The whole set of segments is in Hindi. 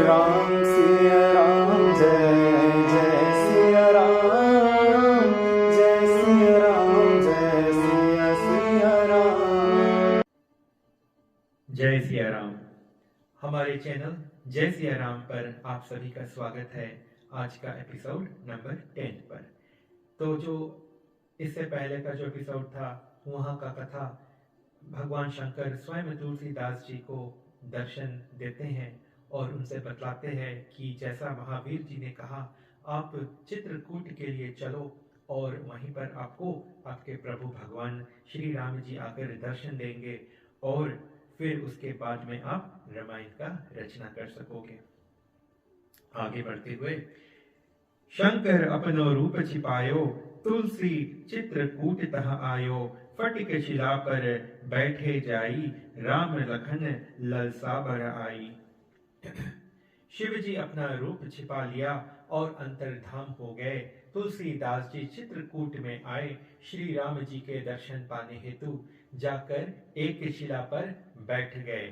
राम सिया राम जय जय सिया राम, जय सिया राम, जय सिया सिया राम। जय सिया राम। हमारे चैनल जय सिया राम पर आप सभी का स्वागत है। आज का एपिसोड नंबर 10 पर। तो जो इससे पहले का जो एपिसोड था वहाँ का कथा भगवान शंकर स्वयं तुलसीदास जी को दर्शन देते हैं और उनसे बतलाते हैं कि जैसा महावीर जी ने कहा, आप चित्रकूट के लिए चलो और वहीं पर आपको आपके प्रभु भगवान श्री राम जी आकर दर्शन देंगे और फिर उसके बाद में आप रामायण का रचना कर सकोगे। आगे बढ़ते हुए, शंकर अपनो रूप छिपायो, तुलसी चित्रकूट तह आयो, फटिक शिला पर बैठे जाई, राम लखन ललसा बर आई। शिव जी अपना रूप छिपा लिया और अंतर्धाम हो गए। तुलसीदास जी चित्रकूट में आए, श्री राम जी के दर्शन पाने हेतु जाकर एक शिला पर बैठ गए।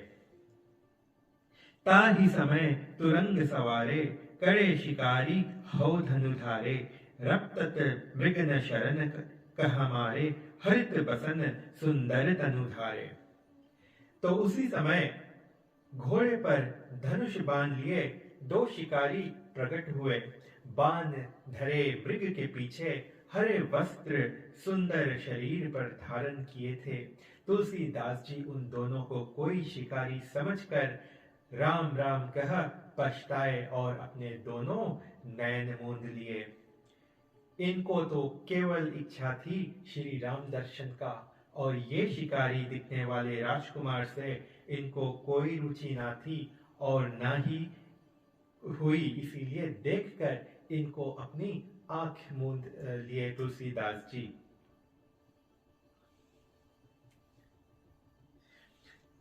ताही समय तुरंग सवारे, करे शिकारी हौ धनुधारे, रप्तत मृगन शरण कहमारे, हरित बसन सुंदर तनुधारे। तो उसी समय घोड़े पर धनुष बाण लिए दो शिकारी प्रकट हुए। बाण धरे मृग के पीछे, हरे वस्त्र सुंदर शरीर पर धारण किए थे। तुलसीदास जी उन दोनों को कोई शिकारी समझकर राम राम कह पछताए और अपने दोनों नयन मूंद लिए। इनको तो केवल इच्छा थी श्री राम दर्शन का, और ये शिकारी दिखने वाले राजकुमार से इनको कोई रुचि ना थी और ना ही हुई, इसीलिए देखकर इनको अपनी आंख मूंद लिए तुलसीदास जी।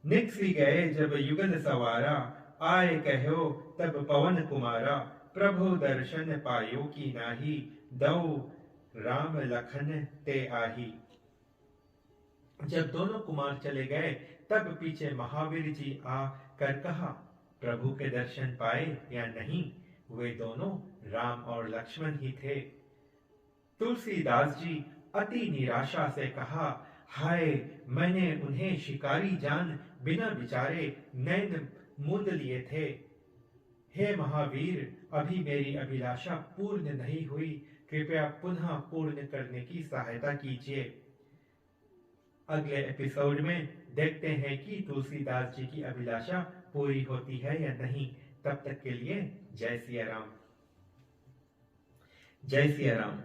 निकसी गए जब युगल सवारा, आए कहो तब पवन कुमारा, प्रभु दर्शन पायो की नाही, दौ राम लखन ते आही। जब दोनों कुमार चले गए तब पीछे महावीर जी आ कर कहा, प्रभु के दर्शन पाए या नहीं? वे दोनों राम और लक्ष्मण ही थे। तुलसीदास जी अति निराशा से कहा, हाय, मैंने उन्हें शिकारी जान बिना विचारे नैन मूंद लिए थे। हे महावीर, अभी मेरी अभिलाषा पूर्ण नहीं हुई, कृपया पुनः पूर्ण करने की सहायता कीजिए। अगले एपिसोड में देखते हैं कि तुलसीदास जी की अभिलाषा पूरी होती है या नहीं। तब तक के लिए जय सिया राम। जय Siya Ram.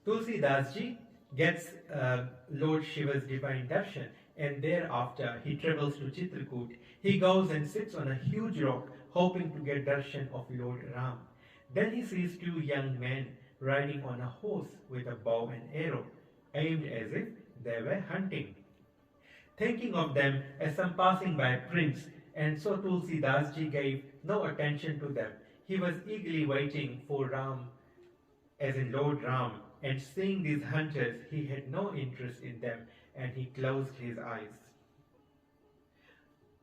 Tulsidas ji gets Lord Shiva's divine darshan, and thereafter he travels to Chitrakoot. He goes and sits on a huge rock, hoping to get darshan of Lord Ram. Then he sees two young men riding on a horse with a bow and arrow, aimed as if they were hunting. Thinking of them as some passing by prince, and so Tulsidas ji gave no attention to them. He was eagerly waiting for Ram, as in Lord Ram, and seeing these hunters, he had no interest in them, and he closed his eyes.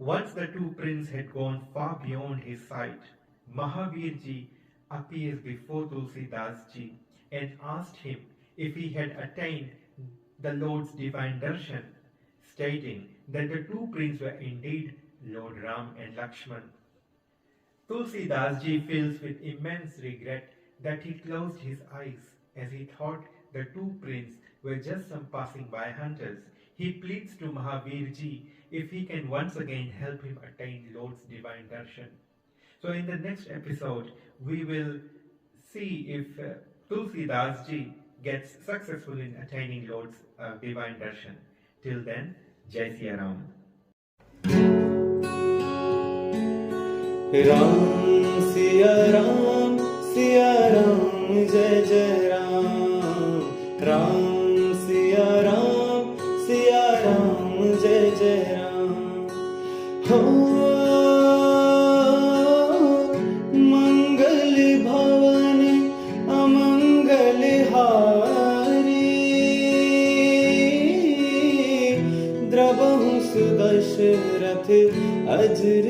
Once the two princes had gone far beyond his sight, Mahavir ji appears before Tulsidas ji and asked him if he had attained the Lord's divine darshan, stating that the two princes were indeed Lord Ram and Lakshman. Tulsidas ji feels with immense regret that he closed his eyes, as he thought the two princes were just some passing by hunters. He pleads to Mahavir ji if he can once again help him attain Lord's divine darshan. So in the next episode, we will see if Tulsidas ji gets successful in attaining Lord's divine darshan. Till then, Jai Siya Ram. Ram Siya Ram, Siya Ram जय जय राम, राम सिया राम, सिया राम जय जय राम। हो मंगल भवन अमंगल हारी, द्रवहु सुदशरथ अजर